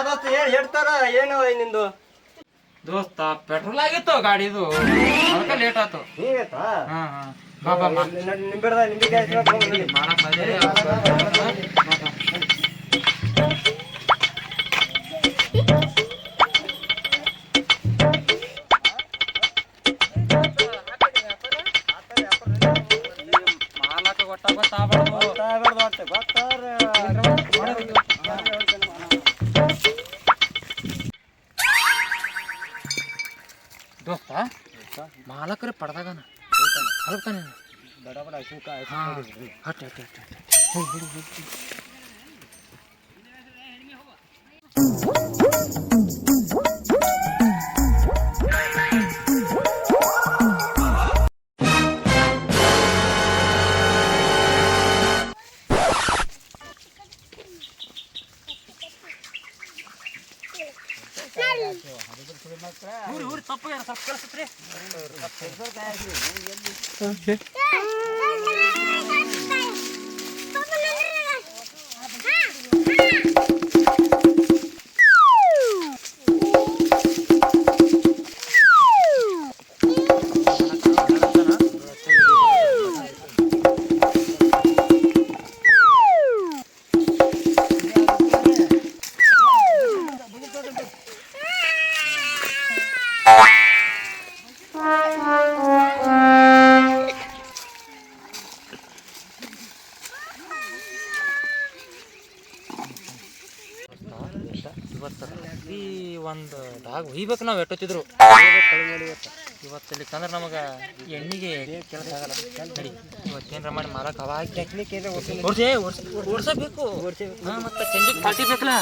ದೋಸ್ತ ಏನ್ ಹೇಳ್ತಾರ ಏನು ನಿಂದು ದೋಸ್ತ ಪೆಟ್ರೋಲ್ ಆಗಿತ್ತು ಗಾಡಿದು ಅದಕ್ಕೆ ಲೇಟ್ ಆಯ್ತು. ಮಾಲಕ ದೋಸ್ತ ಮಾಲಕರ ಪಡ್ದಾಗನ ಹಲ್ತಾನೆ ಬಡ ಬಡ ಅಶೋಕ ಹಟ್ ಹಟ್ ಹಟ್ ಊರಿ ತಪ್ಪು ಸ್ವಲ್ಪ ಕಳಿಸ್ತ್ರಿ. ಈ ಒಂದು ಡಾಗ್ ಒಯ್ಬೇಕು ನಾವು ಎಟ್ಟೊತ್ತಿದ್ರು ಇವತ್ತಲಿಕ್ಕಂದ್ರೆ ನಮಗೆ ಎಣ್ಣಿಗೆ ಕೆಲಸ ಆಗಲ್ಲ. ನಡಿ ಇವತ್ತೇನಾರ ಮಾಡಿ ಮಾರಕ್ಕೆ ಅವಾಗ ಟೆಕ್ನಿಕ್ ಇದೆ ಓಡಿಸಬೇಕು. ಹಾಂ ಮತ್ತು ಚಂದಿಗೆ ಪಾರ್ಟಿ ಬೇಕಲ್ಲ.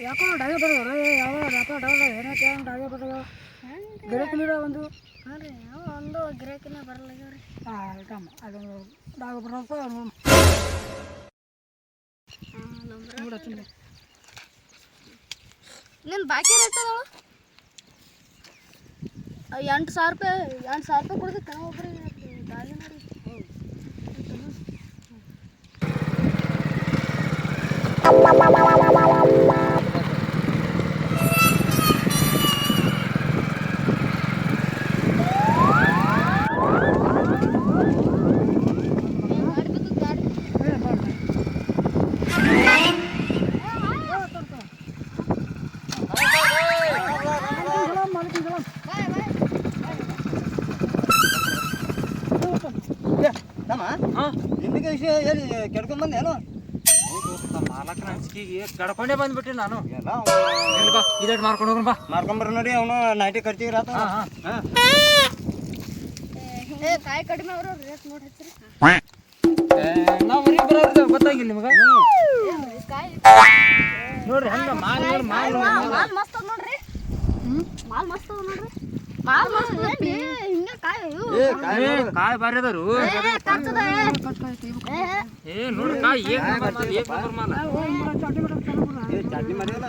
ಯಾಕೋ ಡಾಗೆ ಬರೋರು ಯಾವ ಏನಕ್ಕೆ ಡಾಗೆ ಬರೋ ಗಿರಾಕಿನ ಒಂದು ಒಂದು ಗಿರಾಕಿನ ಬರಲ್ಲ ಹಾಂ ಅದೊಂದು ಡಾಗ ಬರೋಪ್ಪ ನಿನ್ನ ಬಾಕಿ ಇರ್ತದಳು 8,000 ರೂಪಾಯಿ ಕೊಡ್ಬೇಕು ಕಣ ಒಬ್ಬರಿಗೆ ದಾಳಿ ಮಾಡಿ ನಿಮಗೆ ಕೆಡ್ಕೊಂಡ್ ಬಂದೇನು ಮಾಲಕನ ಅಂಜಿಕೆಗೆ ಕಡ್ಕೊಂಡೇ ಬಂದ್ಬಿಟ್ರಿ ನಾನು. ಇದಟ್ಟು ಮಾರ್ಕೊಂಡು ಹೋಗ್ರ ಬಾ ಮಾರ್ಕೊಂಬರ ನೋಡಿ ಅವನು ನೈಟಿ ಖರ್ಚಿಗೆ ರಾತ. ಕಾಯಿ ಕಡಿಮೆ ಅವ್ರ ರೇಟ್ ನೋಡಿ ಹಚ್ಚಿರಿ ನಾವು ಊರಿಗೆ ಬರೋದು ಗೊತ್ತಾಗಿಲ್ಲ ನಿಮಗೆ. ನೋಡ್ರಿ ಹಂಗ ಮಾಲ್ ಮಸ್ತ್ ಅದ ನೋಡ್ರಿ. ಮಾಲ್ ಮಸ್ತ್ ಅದ ನೋಡ್ರಿ. ಮಾಲ್ ಮಸ್ತ್ ಹಿಂಗ ಕಾಯಿ ಬಾರಿ ಅದಾರು. ಏ ನೋಡ್ರಿ ಕಾಯಿ ಏಕ್ ನಂಬರ್ ಮಾಲ. ಚಟ್ನಿ ಮಾಡಿಲ್ಲ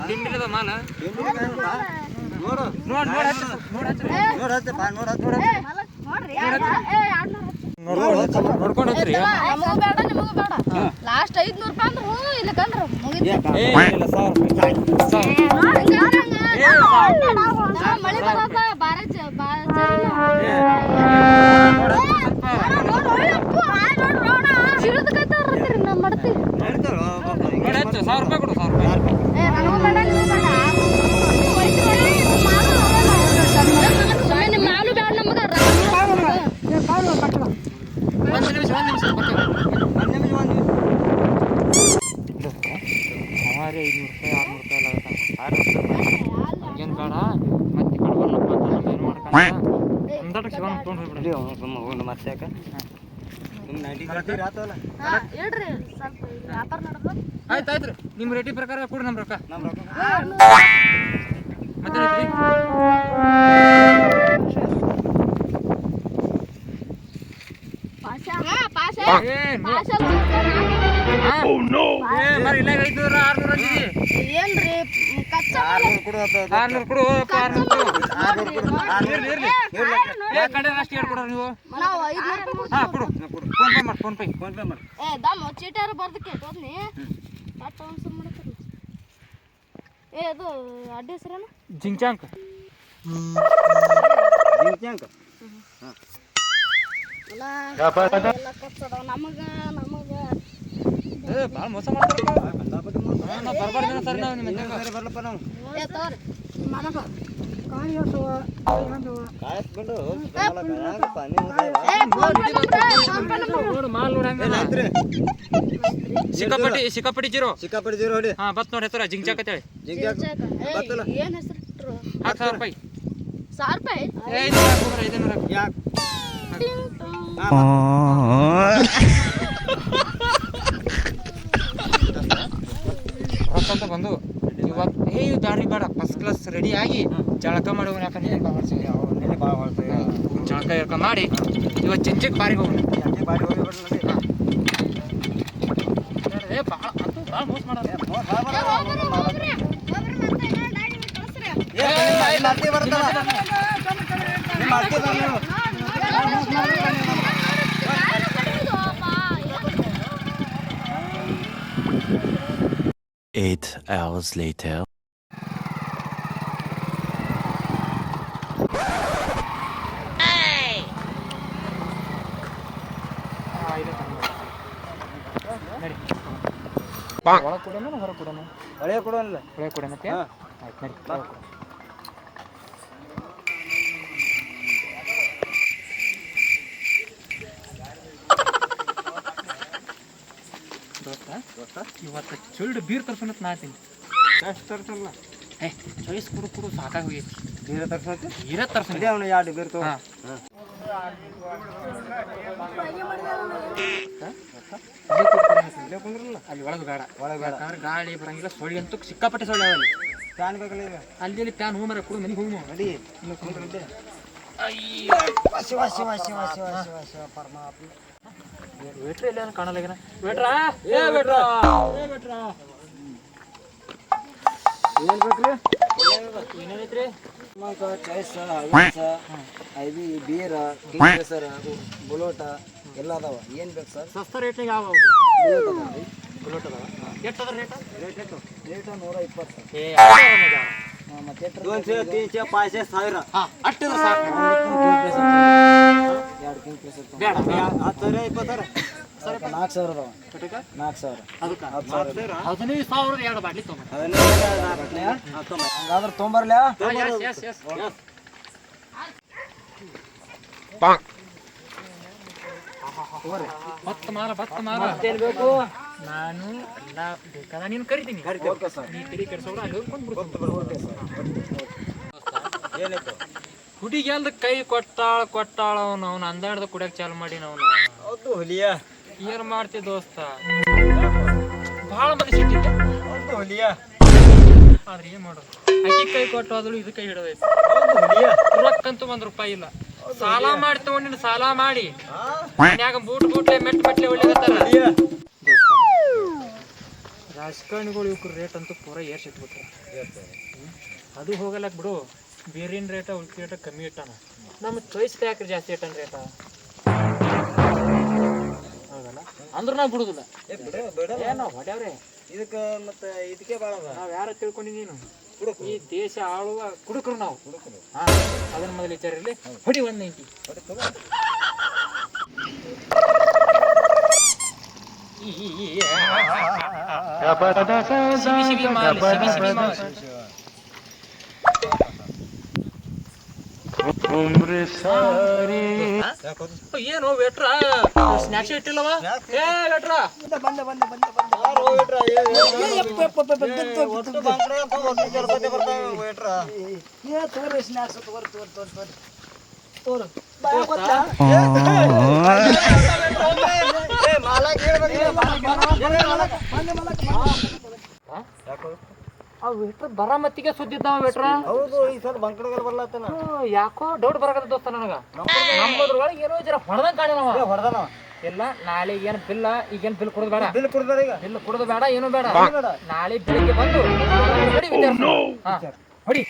ತಿಂಡಿದ ಮಾಲ. ನೋಡು ನೋಡ್ರಿ ನೋಡ್ಕೊಂಡು ಹಚ್ಚ್ರಿ. ನಮಗೂ ಬೇಡ ನಿಮಗೂ ಬೇಡ ಲಾಸ್ಟ್ 500 ರೂಪಾಯಿ ಅಂದ್ರೆ ಹ್ಞೂ ಇಲ್ಲಕಂದ್ರೆ ಮುಗಿತು ಮಳಿ ಬರತ್ತ ಬಾರ ನಮ್ಮ ಮಾಡ್ತೀವಿ ₹1,000 ಕೊಡು, ₹1,000. ನನಗೂ ಬೇಡ ನಿಮಗೂ ಬೇಡ ನಿಮ್ಮ ಮಾಲು ಬೇಡ ನಮ್ಗೆ ಒಂದು ನಿಮಿಷ ಬರ್ತೇವೆ. ಸವಾರಿ ₹500, ₹600 ಹಂಗೇನು ಬೇಡ. ಮತ್ತೆ ಕಡೆ ಬರ್ಲಪ್ಪ ಅಂತ ಏನು ಮಾಡ್ಕೊಂಡು ಅಂದಟ್ಟು ಶಿವನ್ ತೊಗೊಂಡು ಹೋಗ್ಬಿಡಿ. ಮತ್ತೆ ಯಾಕೆ ನಿಮ್ಮ ನೈಟಿ ಕರ್ತೀರಿ ಆತಲ್ಲ ಹೇಳ್ರಿ ಸ್ವಲ್ಪ ವ್ಯಾಪಾರ ನಡೆದು ಆಯ್ತು ರೀ. ನಿಮ್ಮ ರೇಟಿ ಪ್ರಕಾರ ಕೊಡಿ ನಮ್ಮ ರೊಕ್ಕ. ನಮ್ಮ ರೊಕ್ಕ ಮತ್ತೆ ಐತ್ರಿ ಮರಿ ಇಲ್ಲ 500, 600 ಅಂದಿದಿ. ಏನ್ರಿ ಕಚ್ಚಾ ಕೊಡು 600 ಕೊಡು, 600 ಕೊಡು. ಇರ್ಲಿ. ಯಾವ ಕಡೆ ಅಷ್ಟು ಹೇಳ್ ಕೊಡೋರು ನೀವು? ನಾವು 500 ಹಾಂ ಕೊಡು. ಫೋನ್ ಪೇ ಮಾಡಿ. ಏ ದಮ್ ಚೀಟಾರ ಬರ್ದಕ್ಕೆ ಹೋದ್ನಿ ಕಟ್ಟ ಅನ್ಸ ಮಾಡತ್ತೀರಿ. ಏ ಅದು ಅಡ್ಡಿ ಹೆಸರೇನು ಜಿಂಚಾಂಕ್. ಎಲ್ಲ ಕಚ್ಚದ ನಮಗ ಭಾಳ ಮೋಸ ಮಾಡ್ತಾರಪ್ಪ. ನಾವು ಬರ್ಬಾರ್ದು ಸರ್. ನಾವು ನಿಮ್ಮ ಬರ್ಲಪ್ಪ ನಾವು ಏ ತೋರಿ మనకు కాయసవ కాయందువ ಕಾಯಿಸ್ಕೊಂಡು ಮಾಲ್ ನೋಡಿ ಸಿಕ್ಕಾಪಟ್ಟಿ ಜೀರೋ ಹೊಡಿ ಹಾಂ ಬತ್ ನೋಡಿ ಹೆಸರ ಜಿಂಚಾಕ್ ಅಂತೇಳಿ. ಏನ್ ಹೆಸರು ಇಟ್ರು ₹1,000. ₹1,000 500 ಯಾಕೆ ರೊಕ್ಕ ಅಂತ ಬಂದು ಇವತ್ತು ಇದು ದಾರಿ ಬೇಡ ಫಸ್ಟ್ ಕ್ಲಾಸ್ ರೆಡಿ ಆಗಿ ಜಳಕ ಮಾಡಿ ಹೋಗೋಣ. ಯಾಕಂದ್ರೆ ನೀನು ಭಾಳ ಜಳಕ ಜಳಕ ಮಾಡಿ ಇವತ್ತು ಚೆಂಚಕ್ಕೆ ಬಾರಿಗೆ ಹೋಗೋಣ. ಏ ಭಾಳ ಅಂತೂ ಭಾಳ ಮೋಸ ಮಾಡೋದು. Eight hours later. ಒಳಗೆ ಕೊಡೋಣ ಹೊರಗೆ ಕೊಡೋಣ? ಹಳೆ ಕೊಡೋಲ್ಲ ಒಳಗೆ ಕೊಡೋಣತ್ತೆ. ಆಯ್ತು ನಡಿ. ದೋಸ್ತ ಇವತ್ತು ಚುಲ್ಡ್ ಬೀರ್ ತರ್ಸೋಣತ್ ನಾತೀನಿ. ಎಷ್ಟು ತರ್ಸಲ್ಲ ಏ ಚಾಯ್ಸ್ ಕೊಡು ಸಾಕಾಗಿ ಹೋಗೈತಿ. ಬೀರ ತರ್ಸಕ್ಕೆ ಬೀರ ತರ್ಸೋಣ. ಅವನು 2 ಬೀರ್ ತಗೋ. ಹಾಂ ಅಲ್ಲಿ ಒಳಗೆ ಬೇಡ ಯಾಕಂದ್ರೆ ಗಾಳಿ ಬರಂಗಿಲ್ಲ. ಸೊಳ್ಳೆ ಅಂತೂ ಸಿಕ್ಕಾಪಟ್ಟೆ ಸೊಳ್ಳೆ ಅವಲ್ಲಿ. ಫ್ಯಾನ್ ಬೇಕಲ್ಲ ಈಗ ಅಲ್ಲಿ ಪ್ಯಾನ್ ಹೂ ಮರ ಕೊಡು ಮನೆಗೆ ಹೋಗಿ ನಡಿ ವೇಟ್ರ ಇಲ್ಲ ಕಾಣಲ್ಲ ಈಗ. ವೇಟ್ರಾ ಏ ವೇಟ್ರಾ ಏನು ಬೇಕ್ರಿ ಏನೇನೈತ್ರಿ? ಚಾಯ್ಸ್ ಹೈನ್ಸ ಐಬಿ ಬೀರ ಕಿಂಗ್ಫಿಶರ್ ಬುಲೋಟ ಎಲ್ಲ ಅದಾವ ಏನು ಬೇಕು ಸರ್? ಸಸ್ತ ರೇಟ್ನಾಗ ಯಾವ ಬುಲೋಟ್ ಅದಾವ? ಎಷ್ಟು ಅದ ರೇಟ್? ರೇಟ್ 120 ಏ ಮತ್ತೆ 200 300 500 1000 ಹಾಂ ಅಷ್ಟಿದ್ರೆ ಸಾಕು. 2 ಕಿಂಗ್ಫಿಶರ್ ಬೇಡ 10,000 20,000 ಸರ್ 4,000 ಅದಾವ. 4,000 ಅದಕ್ಕೆ ಅದನ್ನೇ 1,000 2 ಬಾಟ್ಲಿ ತೊಗೊಂಡು ಹಂಗಾದ್ರೆ ತೊಂಬರ್ಲ ಭತ್ತ ಮಾರ ಮತ್ತೇನು ಬೇಕು? ನಾನು ಎಲ್ಲ ಬೇಕಾದ ನೀನು ಕರಿತೀನಿ. Okay sir. ನೀ ತಿಳಿ ಕೆಡ್ಸೋರು ಅಲ್ಲಿ ಹೋಗ್ಕೊಂಡು ಏನಾಯ್ತು? ಹುಡುಗಿ ಅಲ್ದ ಕೈ ಕೊಟ್ಟಾಳ ಅವ್ನು ಅಂದಾಡ್ದ ಕುಡಿಯಕ್ಕೆ ಚಾಲು ಮಾಡಿ ನಾವು ಹೌದು ಹುಲಿಯ ಏನು ಮಾಡ್ತೀವಿ ದೋಸ್ತ. ಭಾಳ ಮಂದಿ ಸಿಟ್ಟಿದ್ದೆ. ಹೌದು ಹುಲಿಯ ಆದ್ರೆ ಏನು ಮಾಡೋದು? ಅಕ್ಕಿ ಕೈ ಕೊಟ್ಟು ಆದ್ರೂ ಇದು ಕೈ ಹಿಡೋದೈತಿ. ಹೌದು ಹುಲಿಯ ರೊಕ್ಕಂತೂ ₹1 ಇಲ್ಲ. ಸಾಲ ಮಾಡಿ ತಗೊಂಡಿನ ಸಾಲ ಮಾಡಿ ಮನ್ಯಾಗ ಬೂಟ್ಲೆ ಮೆಟ್ಲೆ ಒಳ್ಳೆಗತ್ತಾರ. ರಾಜಕಾರಣಿಗಳು ಇವ್ರ ರೇಟ್ ಅಂತೂ ಪೂರ ಏರ್ಸಿಟ್ಬಿಟ್ರ. ಅದು ಹೋಗಲಕ್ ಬಿಡು. ಬೇರಿನ ರೇಟ ಉಳ್ಕಿ ರೇಟ ಕಮ್ಮಿ ಇಟ್ಟಾನ. ನಮ್ಮ ಚಾಯ್ಸ್ ಯಾಕ್ರಿ ಜಾಸ್ತಿ ಇಟ್ಟಾನ ರೇಟ? ಆಗಲ್ಲ ಅಂದ್ರೂ ನಾವು ಬಿಡುದಿಲ್ಲ. ನಾವು ಹೊಡ್ಯಾವ್ರೆ ಇದಕ್ಕೆ ಮತ್ತೆ ಇದಕ್ಕೆ ಭಾಳ ನಾವು ಯಾರ ತಿಳ್ಕೊಂಡಿ ನೀನು ಈ ದೇಶ ಆಳುವ ಕುಡುಕರು ನಾವು. ಅದನ್ನ ಮೊದಲು ವಿಚಾರ ಇರಲಿ. ಹೊಡಿ ಒಂದು 90 ಶಿವಿ ಮಾಲ್ ಶಿವಿ ಮಾಲ್. ಏನು ವೇಟ್ರ ಸ್ನ್ಯಾಕ್ಸ್ ಇಟ್ಟಿಲ್ಲವ? ಏ ವೇಟ್ರ ತೋರಿ ಸ್ನ್ಯಾಕ್ಸ್ ತೋರಿ ಬರ ಮತ್ತಿಗೆ ಸುದ್ದಿದ್ದಾವ ವೇಟ್ರ. ಹೌದು ಈ ಸಲ ಬಂಕಡಗರ ಬರ್ಲಾತನ ಯಾಕೋ ಡೌಟ್ ಬರಕತ್ತ ದೋಸ್ತ ನನಗ. ನಮ್ಮದ್ರೊಳಗೆ ಏನೋ ಜರ ಹೊಡೆದಂಗ ಕಾಣಿನವ. ಹೊಡೆದನ ಇಲ್ಲ ನಾಳೆ ಏನ್ ಬಿಲ್ಲ ಈಗೇನ್ ಬಿಲ್ ಕೊಡೋದು ಬೇಡ. ಬಿಲ್ ಕೊಡ್ದಾರ ಈಗ ಬಿಲ್ ಕೊಡೋದು ಬೇಡ ಏನು ಬೇಡ. ನಾಳೆ ಬೆಳಿಗ್ಗೆ ಬಂದು ಹೊಡಿ ಹೊಡಿ.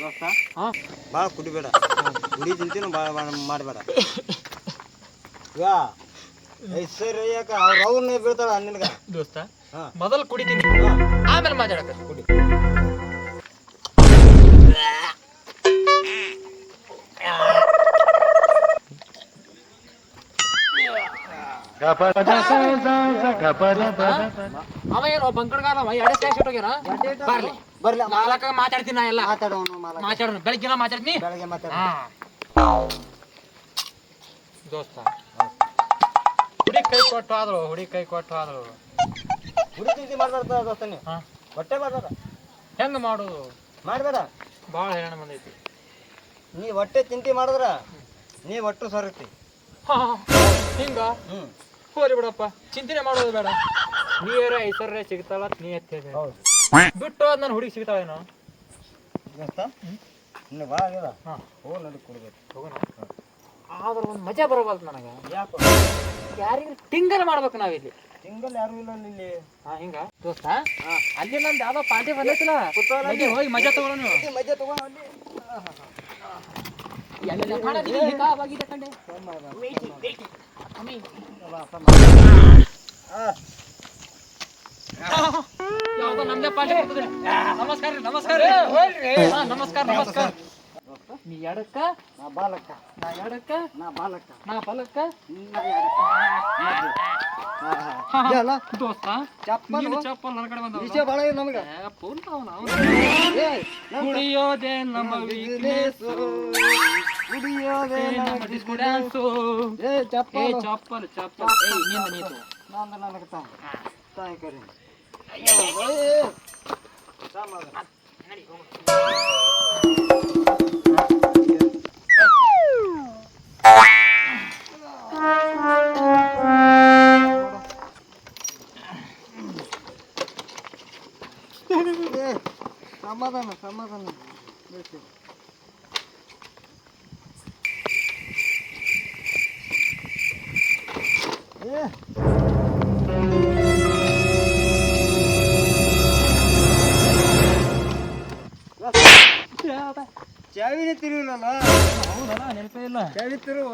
ದೋಸ್ತ ಭಾಳ ಕುಡಿಬೇಡ, ಕುಡಿ ತಿಂತೀನಿ ಭಾಳ ಮಾಡಬೇಡ. ಯಾ ಐಶ್ವರ್ಯ ಯಾಕ ಅವ್ರನ್ನೇ ಬೀಳ್ತಾಳ ನಿನಗ. ದೋಸ್ತ ಮೊದಲು ಕುಡಿತೀನಿ ಆಮೇಲೆ ಮಾತಾಡಕ ಕುಡಿ. ಅವ ಏನು ಬಂಕಡ್ಗಾರ ಎರಡೇ ಸ್ನ್ಯಾಕ್ಸ್ ಇಟ್ಟೋಗ್ಯಾರ. ಬರ್ಲಿ ಬರ್ಲಿ ನಾಲ್ಕ ಮಾತಾಡ್ತೀನಿ ನಾ ಎಲ್ಲ ಮಾತಾಡೋನು ಮಾತಾಡೋಣ. ಬೆಳಗ್ಗೆ ಮಾತಾಡ್ತೀನಿ. ಬೆಳಗ್ಗೆ ಮಾತಾಡ. ದೋಸ್ತ ಹುಡಿ ಕೈ ಕೊಟ್ಟು ಆದ್ರು ಹುಡಿ ಕೈ ಕೊಟ್ಟು ಆದ್ರು ಕುಡಿ ತಿಂತಿ ಮಾತಾಡ್ತಾರ ದೋಸ್ತ ನೀ ಹೊಟ್ಟೆ ಮಾತಾಡ ಹೆಂಗ ಮಾಡೋದು ಮಾಡಬೇಡ. ಭಾಳ ಹೈರಾಣ ಬಂದೈತಿ. ನೀ ಹೊಟ್ಟೆ ತಿಂತಿ ಮಾಡಿದ್ರ ನೀ ಒಟ್ಟು ಸರತಿ. ಹಿಂಗ ಹೋರಿ ಬಿಡಪ್ಪ, ಚಿಂತನೆ ಮಾಡೋದು ಬೇಡ. ನೀರ ಐಸರ್ರೆ ಸಿಗ್ತಾಳ ನೀ ಎತ್ತಿದೆ ಬಿಟ್ಟು ಅದ್ ನನ್ನ ಹುಡುಗಿ ಸಿಗ್ತಾಳೇನೋ. ದೋಸ್ತ ಇನ್ನು ಭಾಳ ಆಗ್ಯದ. ಹೋಗಿ ನೋಡಿ ಕುಡ್ಬೇಕು. ಹೋಗೋಣ. ಆದ್ರೆ ಒಂದು ಮಜಾ ಬರಬಾರ್ದು ನನಗೆ. ಯಾಕೆ ಯಾರಿಗೂ ಟಿಂಗಲ್ ಮಾಡ್ಬೇಕು ನಾವಿಲ್ಲಿ. ಸಿಂಗಲ್ ಯಾರು ಇಲ್ಲ ಇಲ್ಲಿ. ಹಿಂಗ ದೋಸ್ತ ಅಲ್ಲಿ ನಂದು ಯಾವ್ದೋ ಪಾರ್ಟಿ ಬಂದೈತಿಲ್ಲ, ಹೋಗಿ ಮಜಾ ತಗೊಳ್ಳೋಣ. ಮಜಾ ತಗೊಂಡು ಅಲ್ಲಿ ಯಾವ್ದೋ ನಮ್ದೇ ಪಾರ್ಟಿ. ನಮಸ್ಕಾರ ನಮಸ್ಕಾರ ನಮಸ್ಕಾರ ನಮಸ್ಕಾರ. ನೀ ಎಡಕ್ಕ ನಾ ಬಾಲಕ್ಕ, ನಾ ಎಡಕ್ಕ ನಾ ಬಾಲಕ್ಕ, ನಾ ಪಲಕ್ಕ. ದೋಸ್ತ ಚಪ್ಪಲ್ ಚಪ್ಪಲ್ ನನ್ನ ಕಡೆ ಬಂದ ವಿಷಯ ಭಾಳ ಇದೆ ನಮ್ಗೆ. ಕುಡಿಯೋದೇ ನಮ್ಮ ವೀಕ್ನೆಸ್, ಕುಡಿಯೋದೇ ನಮ್ಮ ಡಿಸ್ಕೋ ಡ್ಯಾನ್ಸು. ಚಪ್ಪಲ್ ಚಪ್ಪಲ್ ಚಪ್ಪಲ್ ನಿಂದ ನೀತು ನಂದು ನನಗೆ ತಾಯಿ ಕರಿ. ಸಮಾಧಾನ ಸಮಾಧಾನ. ಚಾವಿನೇ ತಿರುವಿಲ್ಲ. ಹೌದಲ್ಲ ನೆನಪೇ ಇಲ್ಲ. ಚಾವಿ ತಿರುವ